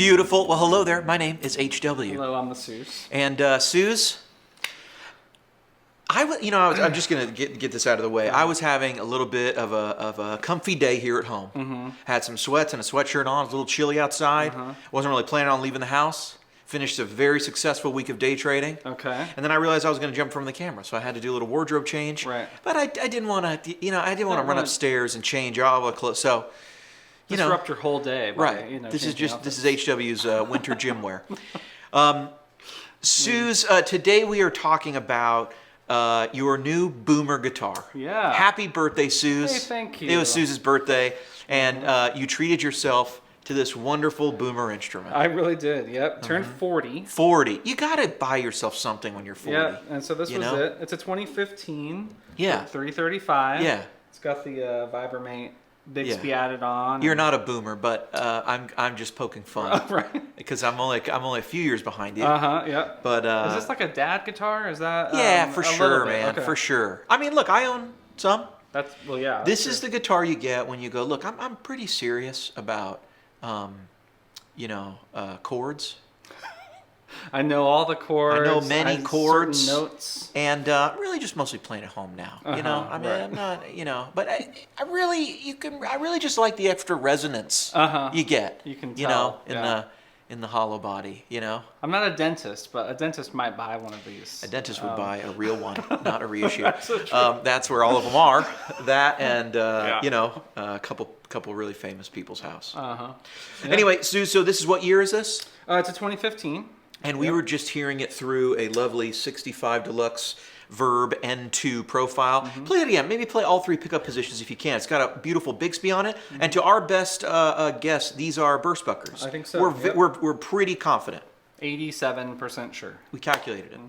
Beautiful. Well, hello there. My name is HW. Hello, I'm the Sooze. And Sooze, I'm just gonna get this out of the way. I was having a little bit of a comfy day here at home. Mm-hmm. Had some sweats and a sweatshirt on. It was a little chilly outside. Wasn't really planning on leaving the house. Finished a very successful week of day trading. Okay. And then I realized I was going to jump from the camera, so I had to do a little wardrobe change. Right. But I didn't want to, I didn't want to run upstairs and change all the clothes. So, disrupt your whole day. By, This is HW's winter gym wear. Sooze, today we are talking about your new Boomer guitar. Yeah. Happy birthday, Sooze. Hey, thank you. It was Sooze's birthday, and you treated yourself to this wonderful Boomer instrument. I really did. Yep. Turned 40. 40. You got to buy yourself something when you're 40. Yeah. And so this was it. It's a 2015. Yeah. 335. Yeah. It's got the Vibromate Bixby added on. You're not a boomer, but I'm just poking fun. Right. Because I'm only a few years behind you. Yeah. But is this like a dad guitar? Is that? Yeah, for sure, man. Okay. For sure. I mean, look, I own some. Yeah. This is the guitar you get when you go, look, I'm pretty serious about chords. I know all the chords. I know many chords. Certain notes. And really just mostly playing at home now. I mean, I'm not, but I really just like the extra resonance you get. You can tell. In the hollow body, I'm not a dentist, but a dentist might buy one of these. A dentist would buy a real one, not a reissue. That's so true. That's where all of them are. That and a couple really famous people's house. Anyway, Sue, so this is what year is this? It's a 2015. And we were just hearing it through a lovely 65 Deluxe Verb N2 profile. Play it again. Maybe play all three pickup positions if you can. It's got a beautiful Bixby on it. And to our best guess, these are Burstbuckers. I think so. We're pretty confident. 87% sure. We calculated it.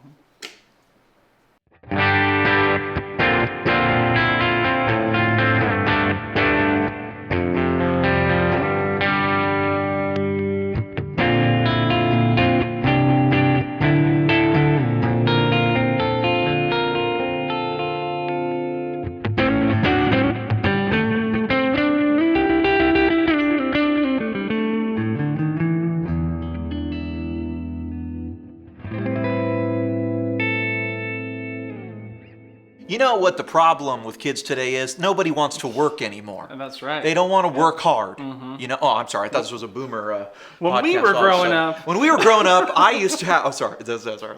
You know what the problem with kids today is? Nobody wants to work anymore. And that's right. They don't want to work hard. Oh, I'm sorry. I thought this was a Boomer When we were growing up. When we were growing up, I used to have... Oh, sorry. Sorry.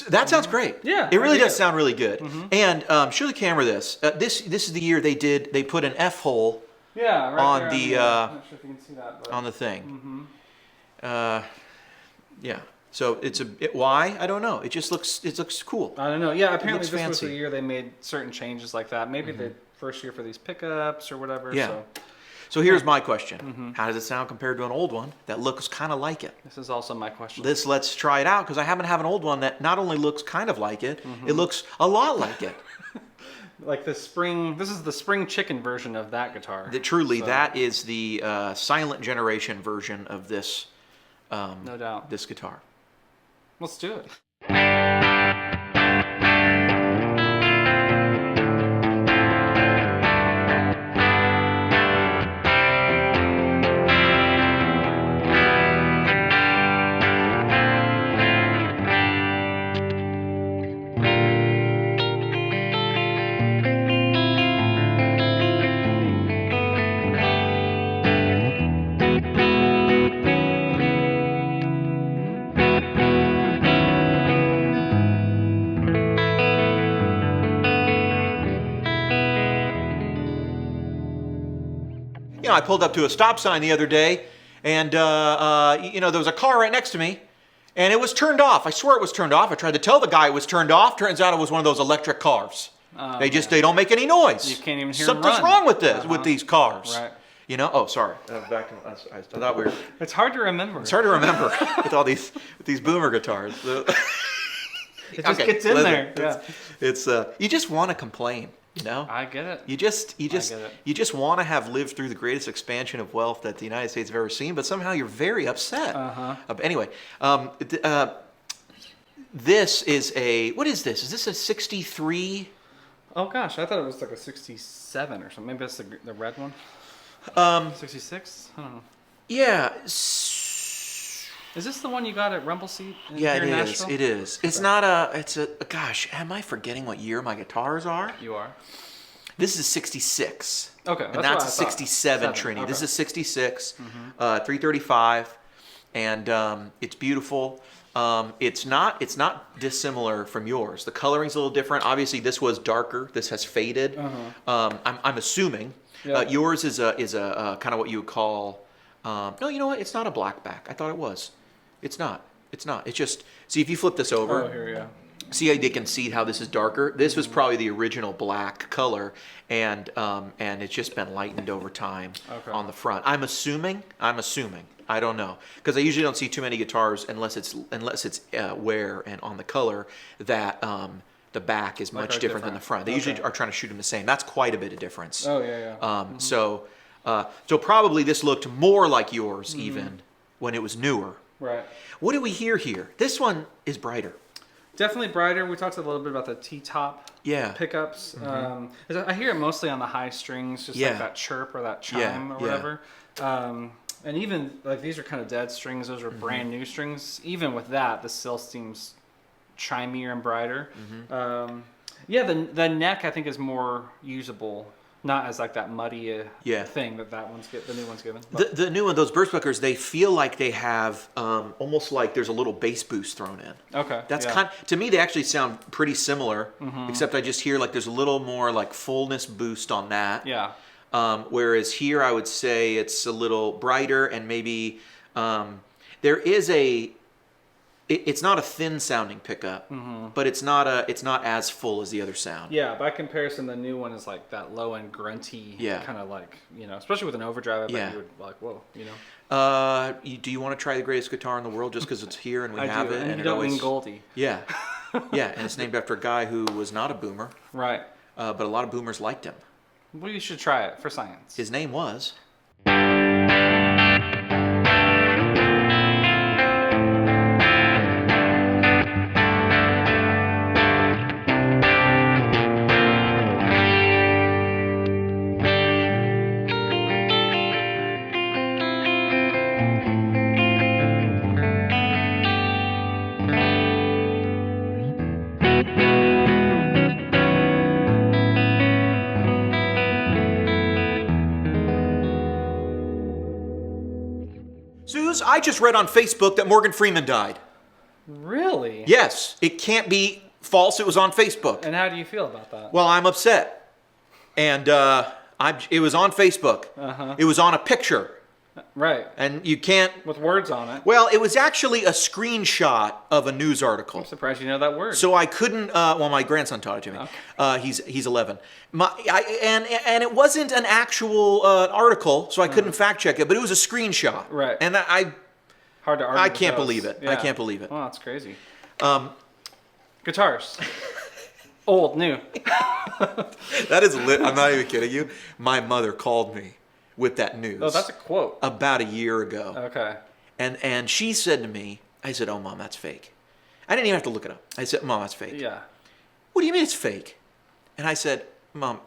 That sounds great. Yeah. It really does sound really good. And show the camera this. This is the year they put an F hole on the... I'm not sure if you can see that. But... on the thing. Yeah. So why? I don't know. It looks cool. I don't know. Yeah, apparently this fancy. was the year they made certain changes like that. Maybe the first year for these pickups or whatever. Yeah. So here's my question. How does it sound compared to an old one that looks kind of like it? This is also my question. Let's try it out because I happen to have an old one that not only looks kind of like it, it looks a lot like it. Like this is the spring chicken version of that guitar. That is the silent generation version of this. No doubt. This guitar. Let's do it. I pulled up to a stop sign the other day, and there was a car right next to me, and it was turned off. I swear it was turned off. I tried to tell the guy it was turned off. Turns out it was one of those electric cars. They don't make any noise. You can't even hear Something's them run. wrong with this with these cars. Right. Oh, sorry. I thought we were. It's hard to remember. It's hard to remember with all these Boomer guitars. It just gets in there. Yeah. It's you just want to complain. I get it. You just want to have lived through the greatest expansion of wealth that the United States have ever seen, but somehow you're very upset. Anyway, this is what is this? Is this a 63? Oh gosh, I thought it was like a 67 or something. Maybe that's the red one. 66? I don't know. Yeah. Is this the one you got at Rumble Seat? Yeah, here it in is. Nashville? It is. It's not a. It's a. Gosh, am I forgetting what year my guitars are? You are. This is 66. Okay, And that's that's what a I thought. 67 Seven, Trini. okay. This is 66, 335, and it's beautiful. It's not dissimilar from yours. The coloring's a little different. Obviously, this was darker. This has faded. I'm assuming Yeah. yours is a kind of what you would call. No, you know what? It's not a black back. I thought it was. It's not. It's not. It's just. See if you flip this over. Oh, here, yeah. See how you can see how this is darker? This was probably the original black color, and it's just been lightened over time on the front. I'm assuming. I don't know, because I usually don't see too many guitars unless it's wear and on the color that the back is much different than the front. They usually are trying to shoot them the same. That's quite a bit of difference. Oh yeah. So probably this looked more like yours even when it was newer. Right. What do we hear here? This one is brighter. Definitely brighter. We talked a little bit about the T-top pickups. I hear it mostly on the high strings, just like that chirp or that chime or whatever. And even like these are kind of dead strings. Those are brand new strings. Even with that, the still seems chimier and brighter. The neck I think is more usable. Not as like that muddy thing that the new one's given. The new one, those Burstbuckers, they feel like they have almost like there's a little bass boost thrown in. Okay. That's to me they actually sound pretty similar, except I just hear like there's a little more like fullness boost on that. Yeah. Whereas here I would say it's a little brighter and maybe there is it's not a thin sounding pickup, but it's not as full as the other sound. Yeah, by comparison, the new one is like that low end grunty, kind of like, especially with an overdrive, I bet you would like, whoa, do you want to try the greatest guitar in the world just because it's here and we have it? And you don't mean Goldie. Yeah, yeah, and it's named after a guy who was not a boomer. Right. But a lot of boomers liked him. Well, you should try it for science. His name was... Sooze, I just read on Facebook that Morgan Freeman died. Really? Yes, it can't be false. It was on Facebook. And how do you feel about that? Well, I'm upset. And it was on Facebook. It was on a picture. Right. And you can't... With words on it. Well, it was actually a screenshot of a news article. I'm surprised you know that word. So I couldn't... my grandson taught it to me. Okay. He's 11. And it wasn't an actual article, so I couldn't fact check it, but it was a screenshot. Right. And hard to argue. I can't believe it. Yeah. I can't believe it. Well, that's crazy. Guitars. Old, new. That is lit. I'm not even kidding you. My mother called me with that news. Oh, that's a quote. About a year ago. Okay. And she said to me, I said, "Oh, Mom, that's fake." I didn't even have to look it up. I said, "Mom, that's fake." Yeah. What do you mean it's fake? And I said, "Mom,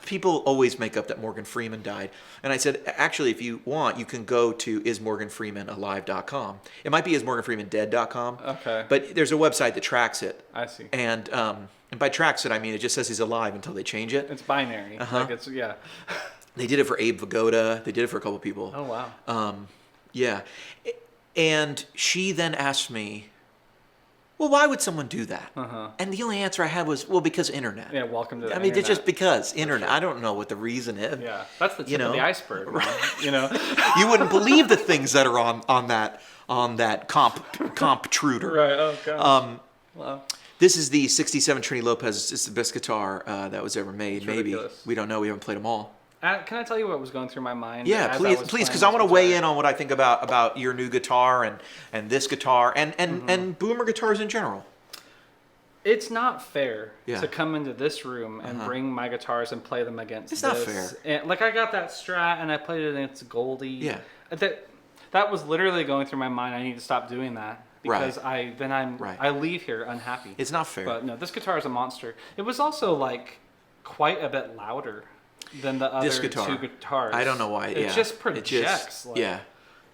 people always make up that Morgan Freeman died." And I said, "Actually, if you want, you can go to ismorganfreemanalive.com. It might be ismorganfreemandead.com. Okay. But there's a website that tracks it. I see. And by tracks it, I mean it just says he's alive until they change it. It's binary. Like it's, yeah. They did it for Abe Vigoda. They did it for a couple people. Oh, wow. Yeah. And she then asked me, well, why would someone do that? And the only answer I had was, well, because internet. Yeah, welcome to the internet. It's just because internet. I don't know what the reason is. Yeah, that's the tip of the iceberg. Right. You wouldn't believe the things that are on that comp truder. Right. Oh gosh. Wow. This is the '67 Trini Lopez. It's the best guitar that was ever made. It's maybe ridiculous. We don't know. We haven't played them all. Can I tell you what was going through my mind? Yeah, please, because I want to weigh in on what I think about your new guitar and this guitar and boomer guitars in general. It's not fair to come into this room and bring my guitars and play them against It's this. not fair. And, like, I got that Strat and I played it against Goldie. Yeah. That was literally going through my mind. I need to stop doing that because I leave here unhappy. It's not fair. But no, this guitar is a monster. It was also like quite a bit louder than the other this guitar. two guitars. I don't know why. It just projects. Yeah.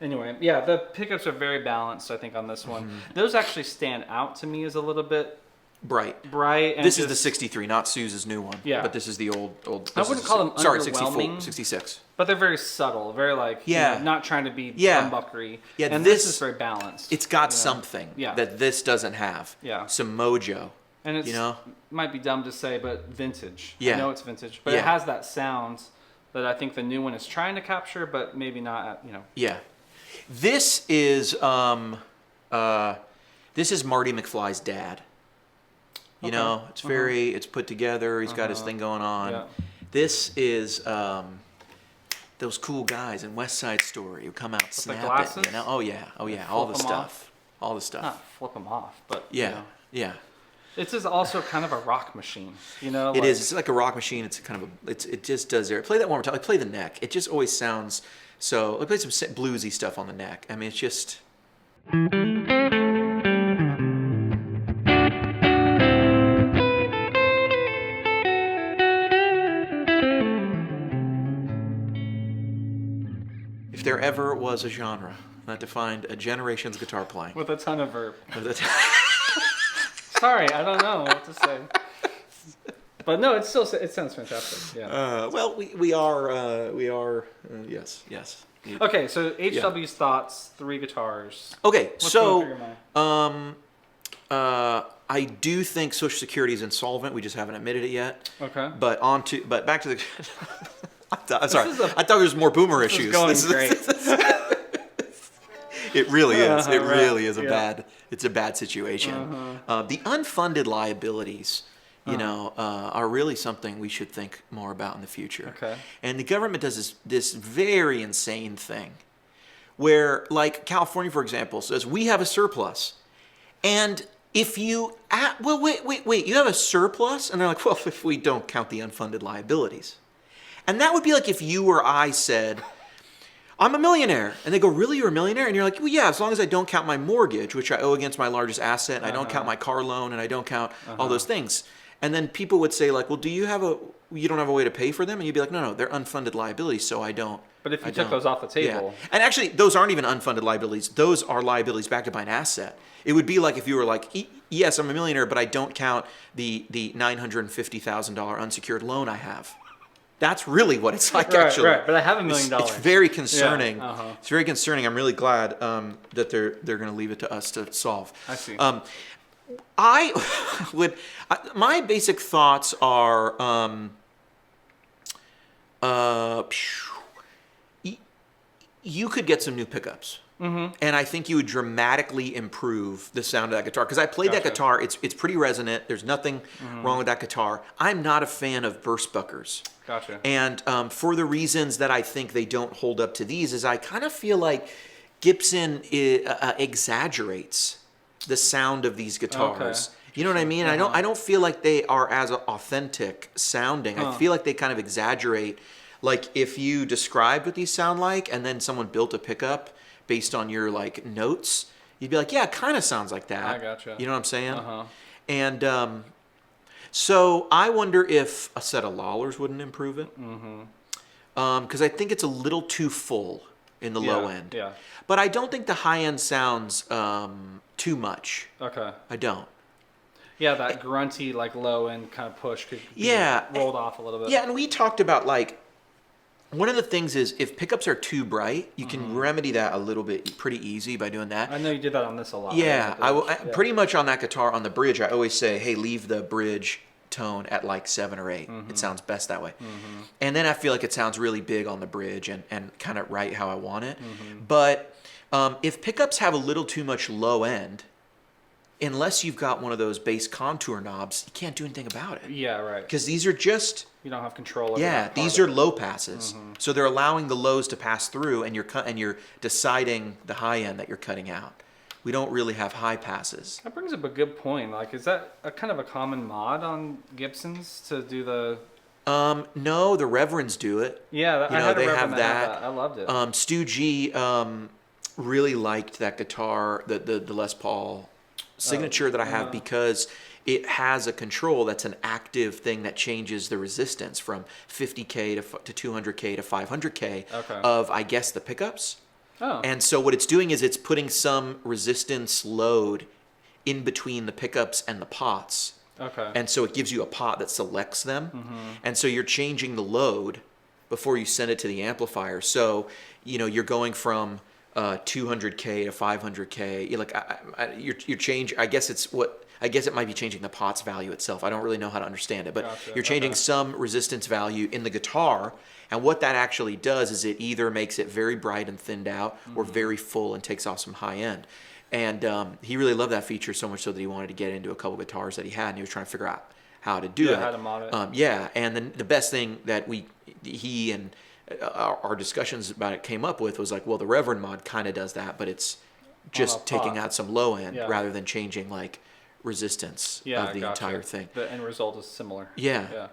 Anyway, yeah, the pickups are very balanced, I think, on this one. Those actually stand out to me as a little bit bright. And this is the 63, not Sooze's new one. Yeah. But this is the old. I wouldn't call them sorry, underwhelming. 66. But they're very subtle, very like, not trying to be humbuckery. Yeah, and this is very balanced. It's got something that this doesn't have. Yeah. Some mojo. And it's, might be dumb to say, but vintage. Yeah. I know it's vintage, but it has that sound that I think the new one is trying to capture, but maybe not, Yeah. This is Marty McFly's dad. You know, it's very, it's put together. He's got his thing going on. Yeah. This is those cool guys in West Side Story who come out snapping. You know? Oh yeah, all the stuff, Not flip them off, but yeah. This is also kind of a rock machine, It is. It's like a rock machine. It's kind of it just does there. Play that one more time. Like play the neck. It just always sounds so. Like play some bluesy stuff on the neck. I mean, it's just. If there ever was a genre that defined a generation's guitar playing. With a ton of verb. Sorry, I don't know what to say. But no, it sounds fantastic. Yeah. Well, we are yes. Okay, so HW's thoughts, 3 guitars. Okay, so I do think Social Security is insolvent. We just haven't admitted it yet. Okay. But back to the. Sorry, I thought there was more boomer issues. This is going great. It really is. It really is It's a bad situation. The unfunded liabilities, are really something we should think more about in the future. Okay. And the government does this very insane thing, where, like California, for example, says we have a surplus, and if you wait, you have a surplus, and they're like, well, if we don't count the unfunded liabilities. And that would be like if you or I said, I'm a millionaire. And they go, really, you're a millionaire? And you're like, well, yeah, as long as I don't count my mortgage, which I owe against my largest asset, and I don't count my car loan, and I don't count all those things. And then people would say, like, well, you don't have a way to pay for them? And you'd be like, no, they're unfunded liabilities, so I don't. But if you took those off the table. Yeah. And actually, those aren't even unfunded liabilities. Those are liabilities backed by an asset. It would be like if you were like, yes, I'm a millionaire, but I don't count the $950,000 unsecured loan I have. That's really what it's like, actually. Right, but I have $1 million. It's very concerning. Yeah, It's very concerning. I'm really glad that they're going to leave it to us to solve. I see. My basic thoughts are, you could get some new pickups. Mm-hmm. And I think you would dramatically improve the sound of that guitar. Because I played that guitar. It's pretty resonant. There's nothing wrong with that guitar. I'm not a fan of burst buckers. Gotcha. And for the reasons that I think they don't hold up to these is I kind of feel like Gibson exaggerates the sound of these guitars. Okay. You know what I mean? I don't feel like they are as authentic sounding. I feel like they kind of exaggerate. Like if you described what these sound like and then someone built a pickup based on your like notes, you'd be like, yeah, it kind of sounds like that. I gotcha. You know what I'm saying? And so I wonder if a set of Lawlers wouldn't improve it. Because I think it's a little too full in the low end. Yeah. But I don't think the high end sounds too much. Okay. I don't. Yeah, that grunty like low end kind of push could be rolled off a little bit. Yeah, and we talked about like one of the things is if pickups are too bright, you can remedy that a little bit pretty easy by doing that. I know you did that on this a lot. Yeah, pretty much on that guitar on the bridge, I always say, hey, leave the bridge tone at like 7 or 8. It sounds best that way. And then I feel like it sounds really big on the bridge and kind of right how I want it. But if pickups have a little too much low end, unless you've got one of those bass contour knobs, you can't do anything about it. Yeah, right. Because these are just... You don't have control over that. Yeah, these are low passes. So they're allowing the lows to pass through, and you're deciding the high end that you're cutting out. We don't really have high passes. That brings up a good point. Like, is that a kind of a common mod on Gibsons to do the... No, the Reverends do it. Yeah, they have that. I loved it. Stu G really liked that guitar, the Les Paul... signature that I have because it has a control that's an active thing that changes the resistance from 50K to 200K to 500K of, I guess, the pickups. Oh. And so what it's doing is it's putting some resistance load in between the pickups and the pots. Okay. And so it gives you a pot that selects them. And so you're changing the load before you send it to the amplifier. So, you're going from 200K to 500K. You're changing. I guess it might be changing the pot's value itself. I don't really know how to understand it, but you're changing some resistance value in the guitar. And what that actually does is it either makes it very bright and thinned out, or very full and takes off some high end. And he really loved that feature so much so that he wanted to get into a couple guitars that he had, and he was trying to figure out how to do it. How to mod it. And then the best thing that he and our discussions about it came up with was like, well, the Reverend mod kind of does that, but it's just taking out some low end rather than changing like resistance of the entire thing. The end result is similar. Yeah.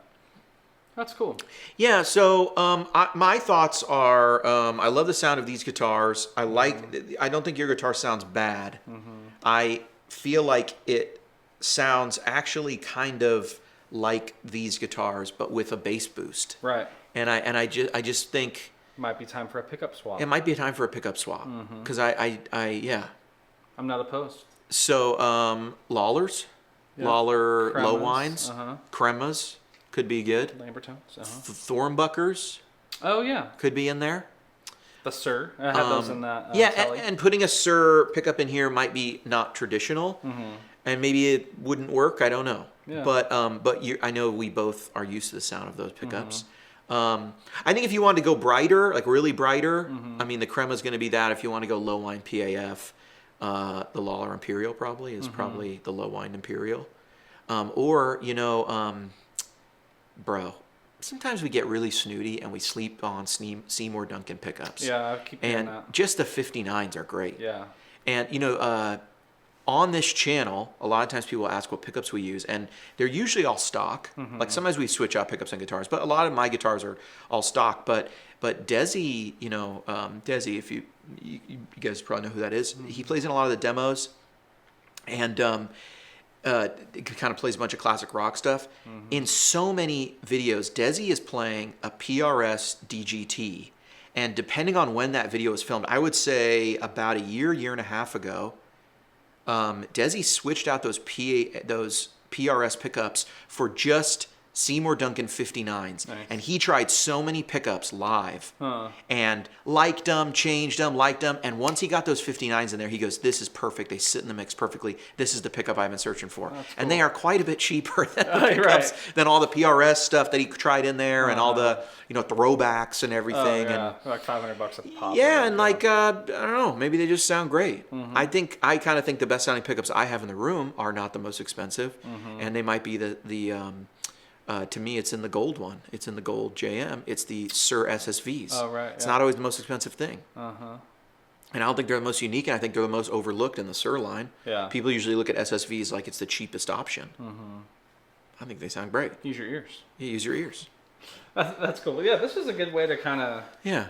That's cool. Yeah, so my thoughts are, I love the sound of these guitars. I don't think your guitar sounds bad. I feel like it sounds actually kind of like these guitars, but with a bass boost. Right. And I just think might be time for a pickup swap. It might be a time for a pickup swap because I'm not opposed. So Lawlers, Lawler Cremas, low wines, Cremas could be good. Lambertones, Thornbuckers. Oh yeah, could be in there. The Sir, I had those in that. And putting a Sir pickup in here might be not traditional, and maybe it wouldn't work. I don't know. Yeah. But I know we both are used to the sound of those pickups. I think if you want to go brighter, like really brighter, I mean the Crema is going to be that. If you want to go low line PAF, the Lawler Imperial probably is probably the low line Imperial, or bro. Sometimes we get really snooty and we sleep on Seymour Duncan pickups. Yeah, I keep doing that. And just the 59s are great. Yeah. And on this channel, a lot of times people ask what pickups we use, and they're usually all stock. Sometimes we switch out pickups and guitars, but a lot of my guitars are all stock. But Desi, Desi, if you guys probably know who that is, he plays in a lot of the demos, and it kind of plays a bunch of classic rock stuff. In so many videos, Desi is playing a PRS DGT, and depending on when that video was filmed, I would say about a year and a half ago, Desi switched out those PRS pickups for just Seymour Duncan 59s. Nice. And he tried so many pickups live and liked them, changed them, liked them. And once he got those 59s in there, he goes, this is perfect. They sit in the mix perfectly. This is the pickup I've been searching for. Cool. And they are quite a bit cheaper than the pickups, than all the PRS stuff that he tried in there and all the throwbacks and everything. And like $500 a pop. Yeah, and I don't know, maybe they just sound great. I kind of think the best sounding pickups I have in the room are not the most expensive, and they might be the to me, it's in the gold one. It's in the gold JM. It's the Sir SSVs. Oh, right. It's not always the most expensive thing. And I don't think they're the most unique, and I think they're the most overlooked in the Sir line. Yeah. People usually look at SSVs like it's the cheapest option. I think they sound great. Use your ears. Yeah, use your ears. That's cool. Yeah, this is a good way to kind of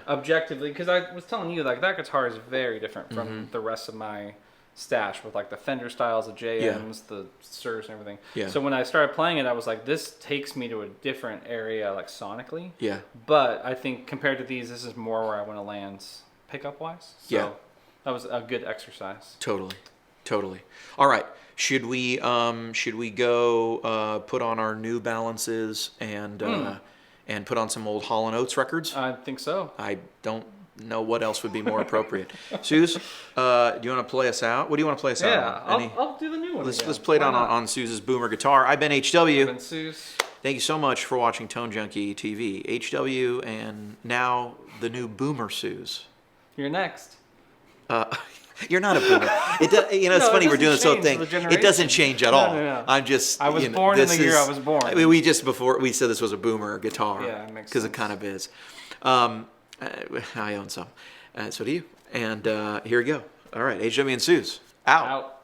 objectively, because I was telling you, like, that guitar is very different from the rest of my stash with like the Fender styles, the JMs, the Sirs and everything. Yeah. So when I started playing it, I was like, this takes me to a different area, like sonically. Yeah. But I think compared to these, this is more where I want to land pickup wise. So that was a good exercise. Totally. All right. Should we go put on our New Balances and put on some old Hall & Oates records? I think so. I don't know what else would be more appropriate. Sooze, do you want to play us out? What do you want to play us out on? I'll do the new one. Let's play it on Sooze's Boomer guitar. I've been HW. I've been Sooze. Thank you so much for watching Tone Junkie TV. HW and now the new Boomer Sooze. You're next. You're not a boomer. It's funny we're doing this whole thing. It doesn't change at all. No. I was born in the year I was born. Before we said this was a boomer guitar. Yeah, it makes sense. Because it kind of is. I own some. So do you. And here we go. All right, HW and Sooze. Out.